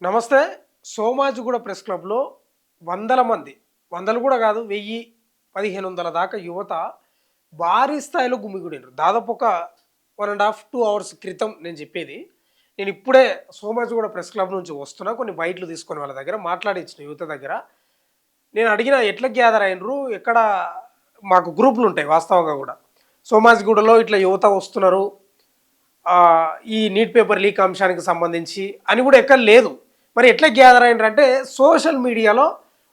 నమస్తే. సోమాజిగూడ ప్రెస్ క్లబ్‌లో వందల మంది, వందలు కూడా కాదు 1000, 1500 దాకా యువత భారీ స్థాయిలో గుమిగూడిర్రు. దాదాపు ఒక 1 ½ 2 అవర్స్ క్రితం నేను చెప్పేది. నేను ఇప్పుడే సోమాజిగూడ ప్రెస్ క్లబ్ నుంచి వస్తున్నా. కొన్ని బైట్‌లు తీసుకొని వాళ్ళ దగ్గర మాట్లాడించిన యువత దగ్గర. నేను అడిగిన ఎట్లా గ్యాదర్ అయినరు? ఎక్కడ మాకు గ్రూపులు ఉంటాయి వాస్తవంగా కూడా. సోమాజిగూడలో ఇట్లా యువత వస్తున్నారు. ఈ నీట్ పేపర్ లీక్ అంశానికి సంబంధించి అని కూడా ఎక్కడ లేదు. మరి ఎట్లా గ్యాదర్ అయినారంటే సోషల్ మీడియాలో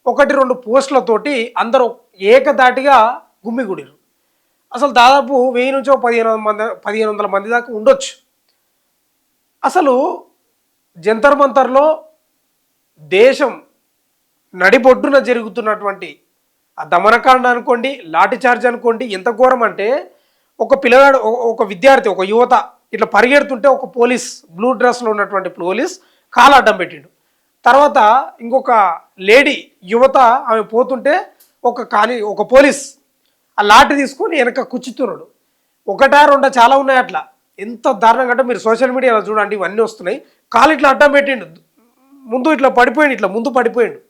1, 2 పోస్టులతోటి అందరూ ఏకధాటిగా గుమ్మిగూడిరు. అసలు దాదాపు 1000 నుంచో 1500 మంది దాకా ఉండొచ్చు. అసలు జంతర్ మంతర్లో దేశం నడిబొడ్డున జరుగుతున్నటువంటి ఆ దమనకాండ అనుకోండి, లాఠీ చార్జ్ అనుకోండి, ఎంత ఘోరం అంటే ఒక పిల్లగాడు, ఒక విద్యార్థి, ఒక యువత ఇట్లా పరిగెడుతుంటే ఒక పోలీస్, బ్లూ డ్రెస్లో ఉన్నటువంటి పోలీస్ కాలు అడ్డం పెట్టిండు. తర్వాత ఇంకొక లేడీ యువత ఆమె పోతుంటే ఒక పోలీస్ ఆ లాఠీ తీసుకొని వెనక కుచ్చుతున్నాడు. 1, 2 చాలా ఉన్నాయి అట్లా. ఎంత దారుణంగా అంటే మీరు సోషల్ మీడియాలో చూడండి, ఇవన్నీ వస్తున్నాయి. కాలు ఇట్లా అడ్డం పెట్టిండు, ముందు ఇట్లా పడిపోయిండు, ఇట్లా ముందు పడిపోయిండు.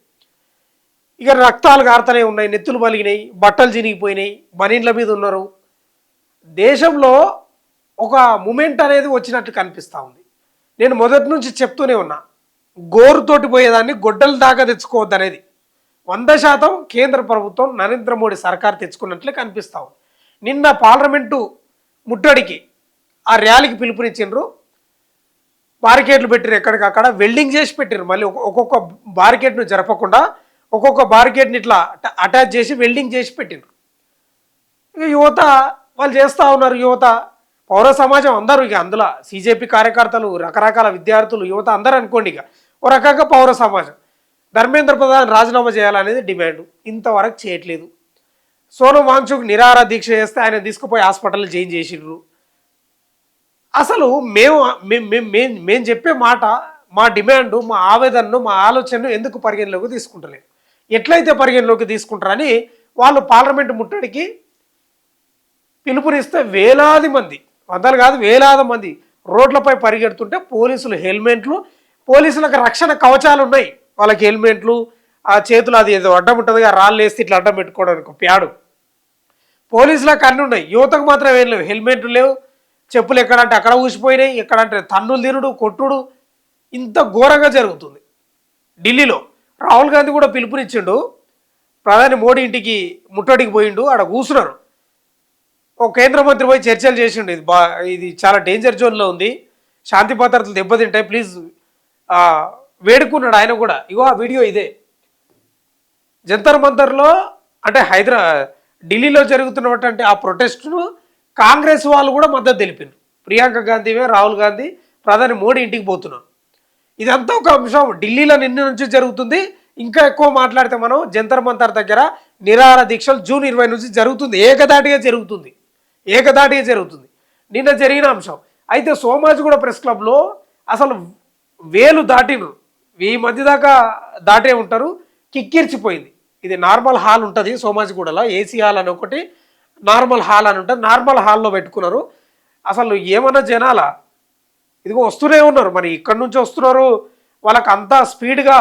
ఇక రక్తాలు కారుతూనే ఉన్నాయి, నెత్తులు పలిగినాయి, బట్టలు చినిగిపోయినాయి, బనీన్ల మీద ఉన్నారు. దేశంలో ఒక మూమెంట్ అనేది వచ్చినట్టు కనిపిస్తూ ఉంది. నేను మొదటి నుంచి చెప్తూనే ఉన్నా, గోరుతోటి పోయేదాన్ని గొడ్డల దాకా తెచ్చుకోవద్దు అనేది 100% కేంద్ర ప్రభుత్వం నరేంద్ర మోడీ సర్కార్ తెచ్చుకున్నట్లే కనిపిస్తూ ఉంది. నిన్న పార్లమెంటు ముట్టడికి ఆ ర్యాలీకి పిలుపునిచ్చిండ్రు. బారికేడ్లు పెట్టిరు, ఎక్కడికక్కడ వెల్డింగ్ చేసి పెట్టిరు. మళ్ళీ ఒక్కొక్క బారికేడ్ను జరపకుండా ఒక్కొక్క బారికేడ్ని ఇట్లా అటాచ్ చేసి వెల్డింగ్ చేసి పెట్టిండ్రు. ఇక యువత వాళ్ళు చేస్తూ ఉన్నారు. యువత, పౌర సమాజం అందరూ, ఇక అందులో సిజేపీ కార్యకర్తలు, రకరకాల విద్యార్థులు, యువత అందరూ అనుకోండి. ఇక ఓ రకంగా పౌర సమాజం ధర్మేంద్ర ప్రధాన్ రాజీనామా చేయాలనేది డిమాండ్. ఇంతవరకు చేయట్లేదు. సోనం వాంగ్చుక్ నిరాహార దీక్ష చేస్తే ఆయన తీసుకుపోయి హాస్పిటల్ జాయిన్ చేసిండ్రు. అసలు మేము చెప్పే మాట, మా డిమాండ్, మా ఆవేదనను, మా ఆలోచనను ఎందుకు పరిగణలోకి తీసుకుంటలేదు? ఎట్లయితే పరిగణలోకి తీసుకుంటారని వాళ్ళు పార్లమెంటు ముట్టడికి పిలుపునిస్తే వేలాది మంది, వందలు కాదు వేలాది మంది రోడ్లపై పరిగెడుతుంటే పోలీసులు హెల్మెట్లు, పోలీసులకు రక్షణ కవచాలు ఉన్నాయి, వాళ్ళకి హెల్మెట్లు, ఆ చేతులు అది ఏదో అడ్డం ఉంటుంది, రాళ్ళు వేస్తే ఇట్లా అడ్డం పెట్టుకోవడానికి ప్యాడు, పోలీసులకు అన్నీ ఉన్నాయి. యువతకు మాత్రం ఏం లేవు, హెల్మెట్లు లేవు, చెప్పులు ఎక్కడంటే అక్కడ ఊసిపోయినాయి, ఎక్కడంటే తన్నులు తినుడు, కొట్టుడు, ఇంత ఘోరంగా జరుగుతుంది. ఢిల్లీలో రాహుల్ గాంధీ కూడా పిలుపునిచ్చిండు, ప్రధాని మోడీ ఇంటికి ముట్టడికి పోయిండు, ఆడ కూర్చున్నారు. ఒక కేంద్ర మంత్రి పోయి చర్చలు చేసిండు, ఇది చాలా డేంజర్ జోన్లో ఉంది, శాంతి భద్రతలు దెబ్బతింటాయి, ప్లీజ్ వేడుకున్నాడు ఆయన కూడా. ఇగో ఆ వీడియో ఇదే. జంతర్ మంతర్లో అంటే ఢిల్లీలో జరుగుతున్నటువంటి ఆ ప్రొటెస్ట్ను కాంగ్రెస్ వాళ్ళు కూడా మద్దతు తెలిపారు. ప్రియాంక గాంధీవే, రాహుల్ గాంధీ ప్రధాని మోడీ ఇంటికి పోతున్నారు. ఇదంతా ఒక అంశం ఢిల్లీలో నిన్న నుంచి జరుగుతుంది. ఇంకా ఎక్కువ మాట్లాడితే మనం జంతర్ మంతర్ దగ్గర నిరాహార దీక్షలు జూన్ 20 నుంచి జరుగుతుంది. ఏకదాటిగా జరుగుతుంది. నిన్న జరిగిన అంశం. అయితే సోమాజిగూడ ప్రెస్ క్లబ్లో అసలు 1000 దాటిను, 1000 మంది దాకా దాటే ఉంటారు. కిక్కిర్చిపోయింది. ఇది నార్మల్ హాల్ ఉంటుంది సోమాజిగూడలో, ఏసీ హాల్ అని ఒకటి, నార్మల్ హాల్ అని ఉంటుంది. నార్మల్ హాల్లో పెట్టుకున్నారు. అసలు ఏమన్నా జనాల ఇదిగో వస్తూనే ఉన్నారు. మరి ఇక్కడి నుంచి వస్తున్నారు, వాళ్ళకి అంతా స్పీడ్గా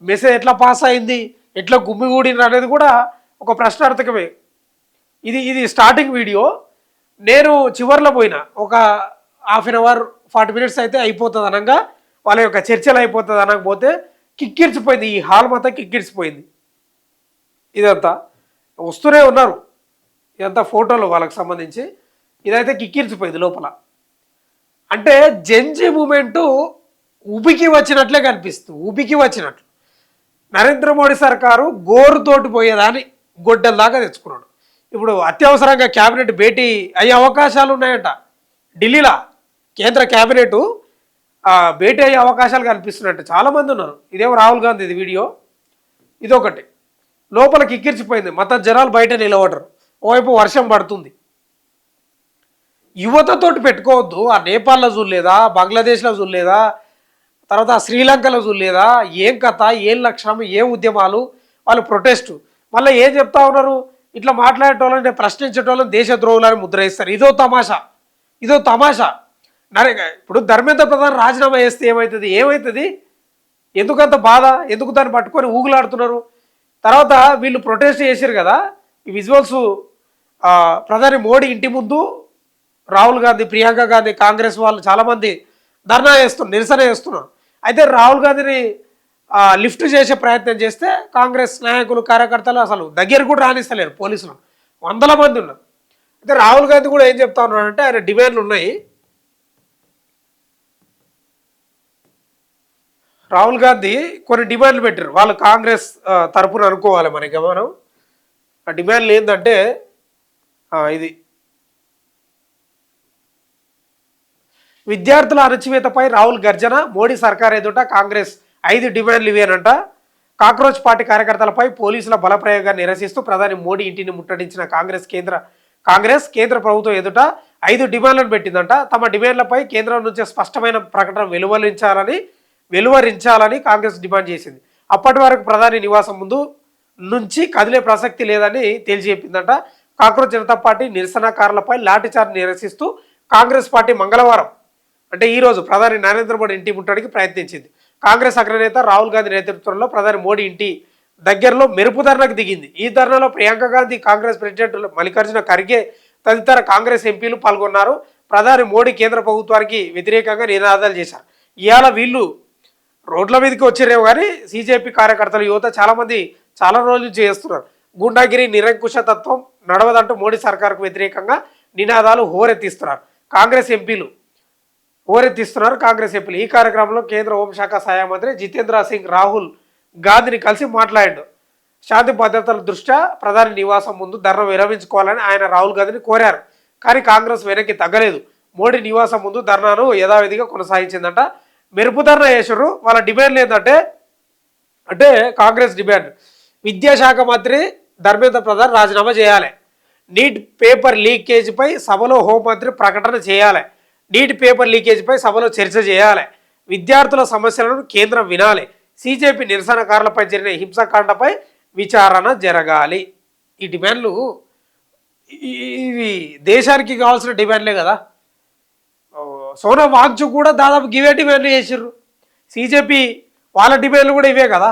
మెసేజ్ ఎట్లా పాస్ అయింది, ఎట్లా గుమ్మిగూడినారు అనేది కూడా ఒక ప్రశ్నార్థకమే. ఇది స్టార్టింగ్ వీడియో. నేను చివర్లో పోయినా, ఒక 1/2 అవర్ 40 మినిట్స్ అయితే అయిపోతుంది అనగా, వాళ్ళ యొక్క చర్చలు అయిపోతుంది అనకపోతే కిక్కిర్చిపోయింది. ఈ హాల్ మొత్తం కిక్కిర్చిపోయింది. ఇదంతా వస్తూనే ఉన్నారు, ఇదంతా ఫోటోలు వాళ్ళకి సంబంధించి. ఇదైతే కిక్కిర్చిపోయింది లోపల. అంటే జెన్జీ మూమెంటు ఉబికి వచ్చినట్లే కనిపిస్తుంది, ఉబికి వచ్చినట్లు. నరేంద్ర మోడీ సర్కారు గోరుతోటి పోయేదాన్ని గొడ్డల దాకా తెచ్చుకున్నాడు. ఇప్పుడు అత్యవసరంగా క్యాబినెట్ భేటీ అయ్యే అవకాశాలు ఉన్నాయంట ఢిల్లీలో. కేంద్ర క్యాబినెట్ భేటీ అయ్యే అవకాశాలు కనిపిస్తున్నట్టు చాలామంది ఉన్నారు. ఇదేమో రాహుల్ గాంధీ ఇది వీడియో. ఇదొకటి లోపలికి ఎక్కిర్చిపోయింది. మొత్తం జనాలు బయట నిలబడరు. ఓవైపు వర్షం పడుతుంది. యువతతోటి పెట్టుకోవద్దు. ఆ నేపాల్లో చూడలేదా, బంగ్లాదేశ్లో చూడలేదా, తర్వాత శ్రీలంకలో చూడలేదా? ఏం కథ, ఏం లక్ష్యం, ఏం ఉద్యమాలు, వాళ్ళు ప్రొటెస్టు. మళ్ళీ ఏం చెప్తా ఉన్నారు, ఇట్లా మాట్లాడేటోళ్ళని, ప్రశ్నించేటోళ్ళని దేశద్రోహులని ముద్ర వేస్తారు. ఇదో తమాషా. ఇప్పుడు ధర్మేంద్ర ప్రధాన్ రాజీనామా చేస్తే ఏమవుతుంది? ఎందుకంత బాధ, ఎందుకు దాన్ని పట్టుకొని ఊగులాడుతున్నారు? తర్వాత వీళ్ళు ప్రొటెస్ట్ చేశారు కదా, ఈ విజువల్స్ ప్రధాని మోడీ ఇంటి ముందు రాహుల్ గాంధీ, ప్రియాంక గాంధీ, కాంగ్రెస్ వాళ్ళు చాలామంది ధర్నా చేస్తున్నారు, నిరసన చేస్తున్నారు. అయితే రాహుల్ గాంధీని లిఫ్ట్ చేసే ప్రయత్నం చేస్తే కాంగ్రెస్ నాయకులు, కార్యకర్తలు అసలు దగ్గర కూడా రానిస్తలేరు, పోలీసులు వందల మంది ఉన్నారు. అయితే రాహుల్ గాంధీ కూడా ఏం చెప్తా ఉన్నాడంటే ఆయన డిమాండ్లు ఉన్నాయి. రాహుల్ గాంధీ కొన్ని డిమాండ్లు పెట్టారు, వాళ్ళు కాంగ్రెస్ తరపున అనుకోవాలి మనకి. మనం ఆ డిమాండ్లు ఏంటంటే ఇది విద్యార్థుల అణచివేతపై రాహుల్ గర్జన, మోడీ సర్కార్ ఎదుట కాంగ్రెస్ 5 డిమాండ్లు ఇవేనంట. కాక్రోచ్ పార్టీ కార్యకర్తలపై పోలీసుల బలప్రయోగాన్ని నిరసిస్తూ ప్రధాని మోడీ ఇంటిని ముట్టడించిన కాంగ్రెస్ కేంద్ర ప్రభుత్వం ఎదుట 5 డిమాండ్లను పెట్టిందంట. తమ డిమాండ్లపై కేంద్రం నుంచి స్పష్టమైన ప్రకటన వెలువరించాలని కాంగ్రెస్ డిమాండ్ చేసింది. అప్పటి వరకు ప్రధాని నివాసం ముందు నుంచి కదిలే ప్రసక్తి లేదని తేల్చి చెప్పిందంట. కాక్రోచ్ జనతా పార్టీ నిరసనకారులపై లాఠీచార్జ్ నిరసిస్తూ కాంగ్రెస్ పార్టీ మంగళవారం అంటే ఈరోజు ప్రధాని నరేంద్ర మోడీ ఇంటి ముట్టడికి ప్రయత్నించింది. కాంగ్రెస్ అగ్రనేత రాహుల్ గాంధీ నేతృత్వంలో ప్రధాని మోడీ ఇంటి దగ్గరలో మెరుపు ధర్నాకు దిగింది. ఈ ధర్నాలో ప్రియాంక గాంధీ, కాంగ్రెస్ ప్రెసిడెంట్ మల్లికార్జున ఖర్గే తదితర కాంగ్రెస్ ఎంపీలు పాల్గొన్నారు. ప్రధాని మోడీ కేంద్ర ప్రభుత్వానికి వ్యతిరేకంగా నినాదాలు చేశారు. ఇవాళ వీళ్ళు రోడ్ల మీదకి వచ్చిరేమో కానీ సీజేపీ కార్యకర్తలు, యువత చాలామంది చాలా రోజులు చేస్తున్నారు. గుండాగిరి, నిరంకుశతత్వం నడవదంటూ మోడీ సర్కార్కు వ్యతిరేకంగా నినాదాలు హోరెత్తిస్తున్నారు కాంగ్రెస్ ఎంపీలు. ఈ కార్యక్రమంలో కేంద్ర హోంశాఖ సహాయ మంత్రి జితేంద్ర సింగ్ రాహుల్ గాంధీని కలిసి మాట్లాడాడు. శాంతి భద్రతల దృష్ట్యా ప్రధాని నివాసం ముందు ధర్నా విరమించుకోవాలని ఆయన రాహుల్ గాంధీని కోరారు. కానీ కాంగ్రెస్ వెనక్కి తగ్గలేదు. మోడీ నివాసం ముందు ధర్నాను యథావిధిగా కొనసాగించిందంట. మెరుపు ధర్నా చేశారు. వాళ్ళ డిమాండ్లు ఏంటంటే కాంగ్రెస్ డిమాండ్ విద్యాశాఖ మంత్రి ధర్మేంద్ర ప్రధాన్ రాజీనామా చేయాలి. నీట్ పేపర్ లీకేజీపై సభలో హోంమంత్రి ప్రకటన చేయాలి. నీట్ పేపర్ లీకేజీపై సభలో చర్చ చేయాలి. విద్యార్థుల సమస్యలను కేంద్రం వినాలి. సీజేపీ నిరసనకారులపై జరిగిన హింసాకాండపై విచారణ జరగాలి. ఈ డిమాండ్లు ఇవి దేశానికి కావాల్సిన డిమాండ్లే కదా. సోనం వాంగ్చు కూడా దాదాపు గివే డిమాండ్లు చేసిర్రు. సీజేపీ వాళ్ళ డిమాండ్లు కూడా ఇవే కదా.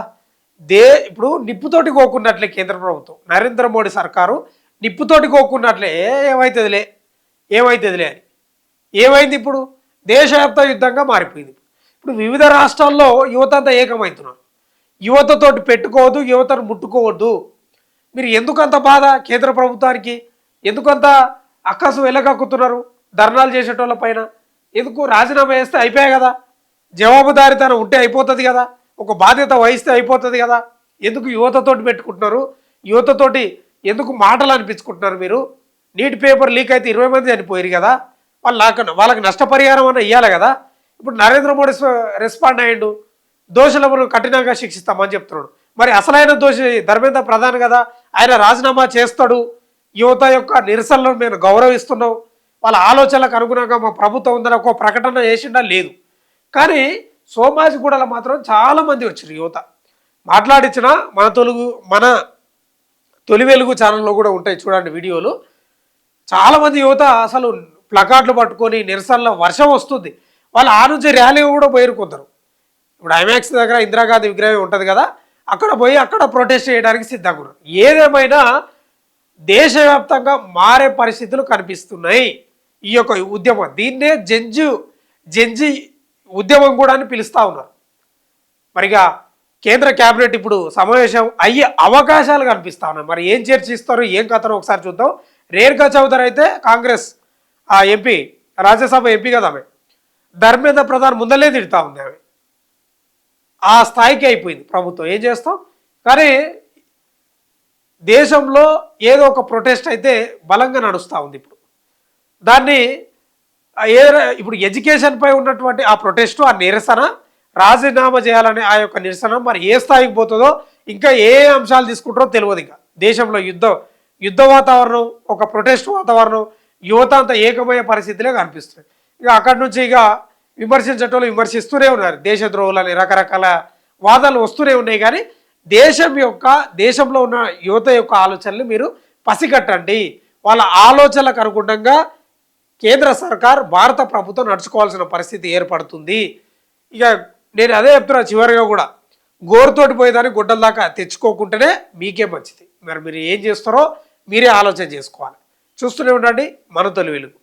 ఇప్పుడు నిప్పుతోటి కోకున్నట్లే కేంద్ర ప్రభుత్వం, నరేంద్ర మోడీ సర్కారు నిప్పుతోటి కోకున్నట్లే ఏమవుతుందిలే అని. ఏమైంది? ఇప్పుడు దేశవ్యాప్త యుద్ధంగా మారిపోయింది. ఇప్పుడు వివిధ రాష్ట్రాల్లో యువత అంతా ఏకమవుతున్నారు. యువతతోటి పెట్టుకోవద్దు, యువతను ముట్టుకోవద్దు. మీరు ఎందుకంత బాధ కేంద్ర ప్రభుత్వానికి? ఎందుకంత అక్కసు వెళ్ళగక్కుతున్నారు ధర్నాలు చేసేటోళ్ళ పైన? ఎందుకు రాజీనామా చేస్తే అయిపోయాయి కదా, జవాబుదారీతనం ఉంటే అయిపోతుంది కదా, ఒక బాధ్యత వహిస్తే అయిపోతుంది కదా. ఎందుకు యువతతోటి పెట్టుకుంటున్నారు? యువతతోటి ఎందుకు మాటలు అనిపించుకుంటున్నారు మీరు? నీట్ పేపర్ లీక్ అయితే 20 మంది చనిపోయారు కదా, వాళ్ళకి నష్టపరిహారం అన్న ఇవ్వాలి కదా. ఇప్పుడు నరేంద్ర మోడీ రెస్పాండ్ అయ్యిండు, దోషులను కఠినంగా శిక్షిస్తామని చెప్తున్నాడు. మరి అసలైన దోషి ధర్మేంద్ర ప్రధాన్ కదా, ఆయన రాజీనామా చేస్తాడు. యువత యొక్క నిరసనలను మేము గౌరవిస్తున్నాం, వాళ్ళ ఆలోచనలకు అనుగుణంగా మా ప్రభుత్వం ఉందని ఒక ప్రకటన చేసిండా? లేదు. కానీ సోమాజిగూడలో మాత్రం చాలామంది వచ్చారు యువత. మాట్లాడించిన మన తొలి వెలుగు ఛానల్లో కూడా ఉంటాయి చూడండి వీడియోలు. చాలామంది యువత అసలు ప్లకార్డులు పట్టుకొని నిరసనలో వర్షం వస్తుంది, వాళ్ళు ఆ నుంచి ర్యాలీ కూడా పోయేరుకుంటారు. ఇప్పుడు ఐమాక్స్ దగ్గర ఇందిరాగాంధీ విగ్రహం ఉంటుంది కదా, అక్కడ పోయి అక్కడ ప్రొటెస్ట్ చేయడానికి సిద్ధంగా ఉన్నారు. ఏదేమైనా దేశవ్యాప్తంగా మారే పరిస్థితులు కనిపిస్తున్నాయి ఈ యొక్క ఉద్యమం. దీన్నే జెంజి ఉద్యమం కూడా అని పిలుస్తూ ఉన్నారు. మరిగా కేంద్ర కేబినెట్ ఇప్పుడు సమావేశం అయ్యే అవకాశాలు కనిపిస్తూ ఉన్నాయి. మరి ఏం చర్చిస్తారు, ఏం కథనో ఒకసారి చూద్దాం. రేణుకా చౌదరి అయితే కాంగ్రెస్ ఎంపీ, రాజ్యసభ ఎంపీ కదా, ఆమె ధర్మేంద్ర ప్రధాన్ ముందలే తిడతా ఉంది. ఆమె ఆ స్థాయికి అయిపోయింది ప్రభుత్వం. ఏం చేస్తాం? కానీ దేశంలో ఏదో ఒక ప్రొటెస్ట్ అయితే బలంగా నడుస్తూ ఉంది. ఇప్పుడు దాన్ని ఇప్పుడు ఎడ్యుకేషన్పై ఉన్నటువంటి ఆ ప్రొటెస్టు, ఆ నిరసన, రాజీనామా చేయాలనే ఆ యొక్క నిరసన మరి ఏ స్థాయికి పోతుందో, ఇంకా ఏ అంశాలు తీసుకుంటారో తెలియదు. ఇంకా దేశంలో యుద్ధ వాతావరణం, ఒక ప్రొటెస్ట్ వాతావరణం, యువత అంతా ఏకమయ్యే పరిస్థితులే కనిపిస్తుంది. ఇక అక్కడి నుంచి ఇక విమర్శించేటోళ్ళు విమర్శిస్తూనే ఉన్నారు. దేశద్రోహులని రకరకాల వాదాలు వస్తూనే ఉన్నాయి. కానీ దేశంలో ఉన్న యువత యొక్క ఆలోచనలు మీరు పసిగట్టండి. వాళ్ళ ఆలోచనలకు అనుగుణంగా కేంద్ర సర్కార్, భారత ప్రభుత్వం నడుచుకోవాల్సిన పరిస్థితి ఏర్పడుతుంది. ఇక నేను అదే చెప్తున్నా చివరిగా కూడా, గోరుతోటి పోయేదాన్ని గుడ్డల దాకా తెచ్చుకోకుంటేనే మీకే మంచిది. మరి మీరు ఏం చేస్తారో మీరే ఆలోచన చేసుకోవాలి. చూస్తూనే ఉండండి మన తొలి వెలుగు.